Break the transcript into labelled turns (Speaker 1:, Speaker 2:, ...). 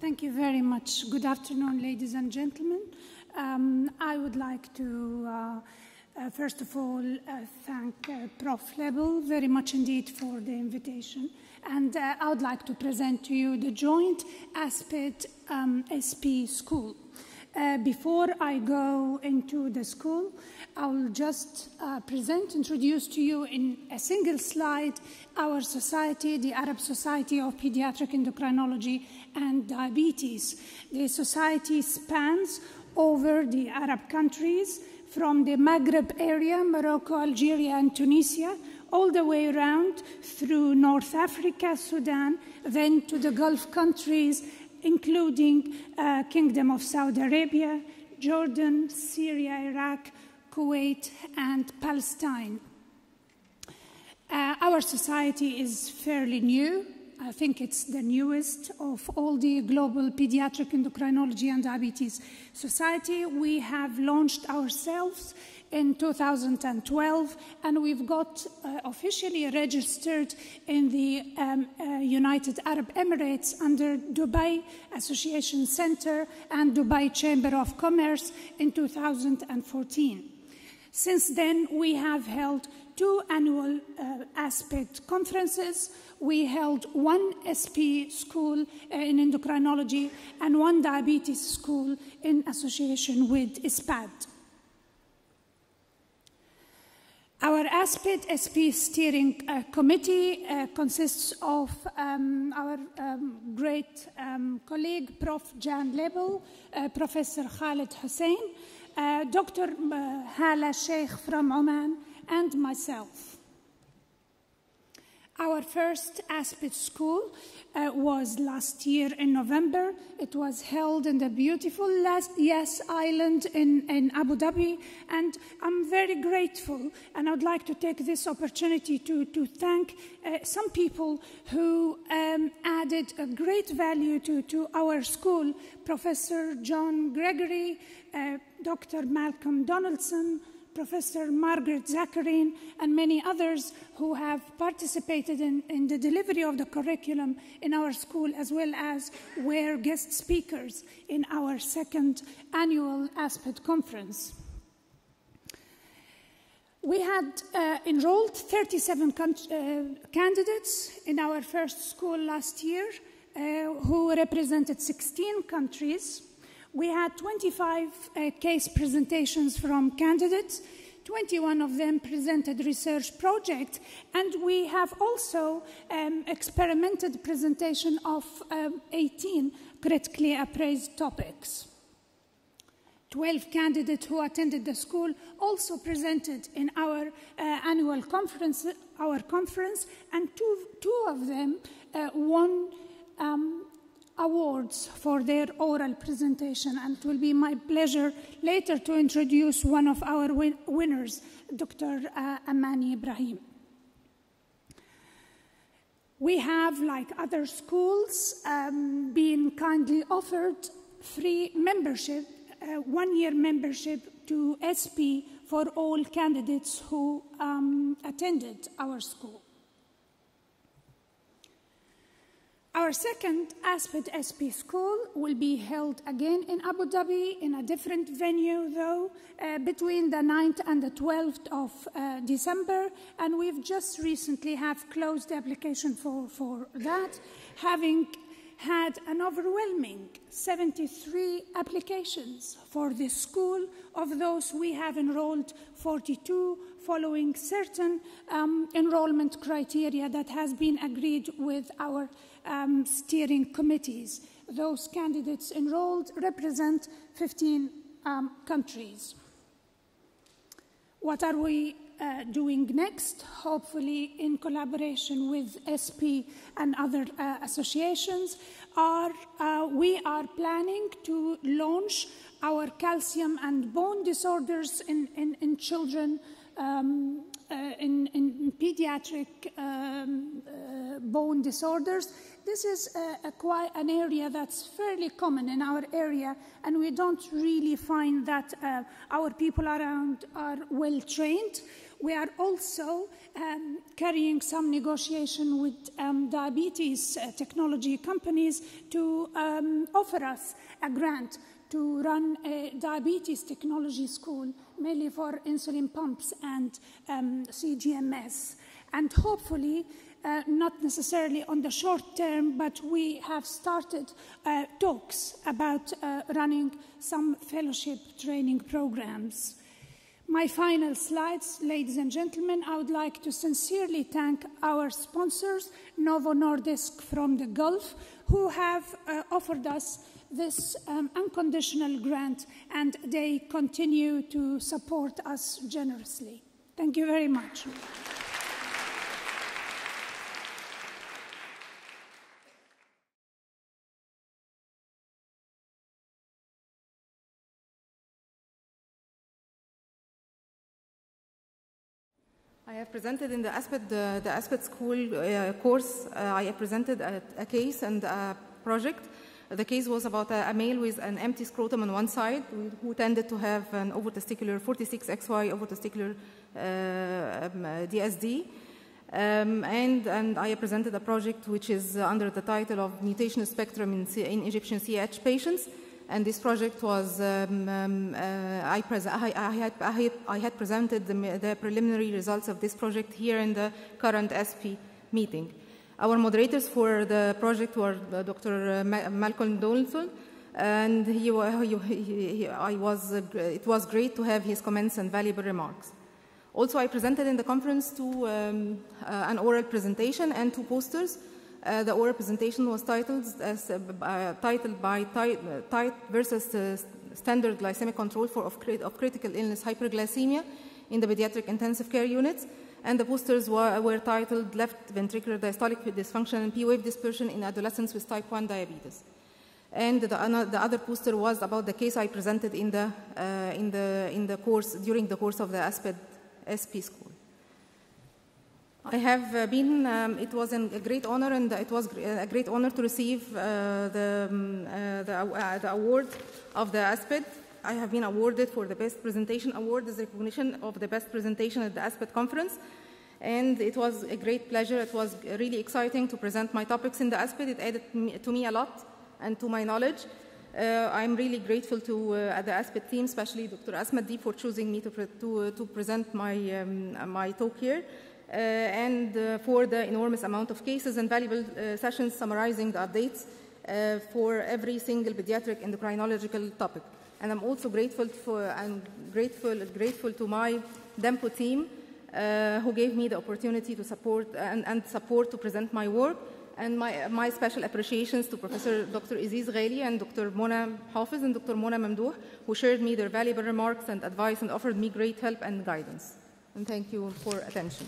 Speaker 1: Thank you very much. Good afternoon, ladies and gentlemen. I would like to, first of all, thank Prof. Lebel very much indeed for the invitation. And I would like to present to you the joint ASPID SP school. Before I go into the school, I will just introduce to you in a single slide our society, the Arab Society of Pediatric Endocrinology and Diabetes. The society spans over the Arab countries from the Maghreb area, Morocco, Algeria, and Tunisia, all the way around through North Africa, Sudan, then to the Gulf countries, including Kingdom of Saudi Arabia, Jordan, Syria, Iraq, Kuwait, and Palestine. Our society is fairly new. I think it's the newest of all the global pediatric endocrinology and diabetes society. We have launched ourselves in 2012, and we've got officially registered in the United Arab Emirates under Dubai Association Center and Dubai Chamber of Commerce in 2014. Since then, we have held 2 annual ASPID conferences. We held 1 SP school in endocrinology and 1 diabetes school in association with ISPAD. Our ASPID SP steering committee consists of our great colleague, Prof. Jan Lebel, Professor Khalid Hussein, Dr. Hala Sheikh from Oman, and myself. Our first ASPID school was last year in November. It was held in the beautiful Yas Island in Abu Dhabi, and I'm very grateful, and I would like to take this opportunity to thank some people who added a great value to our school: Professor John Gregory, Dr. Malcolm Donaldson, Professor Margaret Zakarin, and many others who have participated in the delivery of the curriculum in our school, as well as were guest speakers in our 2nd annual ASPID conference. We had enrolled 37 candidates in our first school last year who represented 16 countries. We had 25 case presentations from candidates. 21 of them presented research projects, and we have also experimented presentation of 18 critically appraised topics. 12 candidates who attended the school also presented in our annual conference, and two of them won awards for their oral presentation, and it will be my pleasure later to introduce one of our winners, Dr. Amani Ibrahim. We have, like other schools, been kindly offered free membership, 1-year membership to SP for all candidates who attended our school. Our 2nd ASPID SP school will be held again in Abu Dhabi in a different venue, though, between the 9th and the 12th of December, and we've just recently have closed the application for that, having had an overwhelming 73 applications for this school. Of those, we have enrolled 42 following certain enrollment criteria that has been agreed with our steering committees. Those candidates enrolled represent 15 countries. What are we doing next? Hopefully, in collaboration with SP and other associations, we are planning to launch our calcium and bone disorders in children in pediatric bone disorders. This is quite an area that's fairly common in our area, and we don't really find that our people around are well trained. We are also carrying some negotiation with diabetes technology companies to offer us a grant to run a diabetes technology school, mainly for insulin pumps and CGMs. And hopefully, not necessarily on the short term, but we have started talks about running some fellowship training programs. My final slides, ladies and gentlemen, I would like to sincerely thank our sponsors, Novo Nordisk from the Gulf, who have offered us this unconditional grant, and they continue to support us generously. Thank you very much.
Speaker 2: I have presented in the ASPED School course, I have presented a case and a project. The case was about a male with an empty scrotum on one side who tended to have an ovotesticular 46XY ovotesticular DSD. And I have presented a project which is under the title of Mutation Spectrum in Egyptian CAH Patients. And this project was, I had presented the preliminary results of this project here in the current SP meeting. Our moderators for the project were Dr. Malcolm Donaldson, and it was great to have his comments and valuable remarks. Also, I presented in the conference an oral presentation and 2 posters. The oral presentation was titled Tight versus Standard Glycemic Control of Critical Illness Hyperglycemia in the Pediatric Intensive Care Units, and the posters were titled Left Ventricular Diastolic Dysfunction and P-wave Dispersion in Adolescents with Type 1 Diabetes. And the other poster was about the case I presented in the course, during the course of the ASPED SP school. I have been, it was a great honor, and it was a great honor to receive the award of the ASPED. I have been awarded for the Best Presentation Award as recognition of the best presentation at the ASPED conference. And it was a great pleasure. It was really exciting to present my topics in the ASPED. It added to me a lot and to my knowledge. I'm really grateful to the ASPED team, especially Dr. Asma Deep, for choosing me to present my talk here. And for the enormous amount of cases and valuable sessions summarizing the updates for every single pediatric endocrinological topic. And I'm also grateful to my DEMPO team who gave me the opportunity to support to present my work. And my special appreciations to Professor Dr. Aziz Ghali and Dr. Mona Hafiz and Dr. Mona Mamdouh, who shared me their valuable remarks and advice and offered me great help and guidance. And thank you for attention.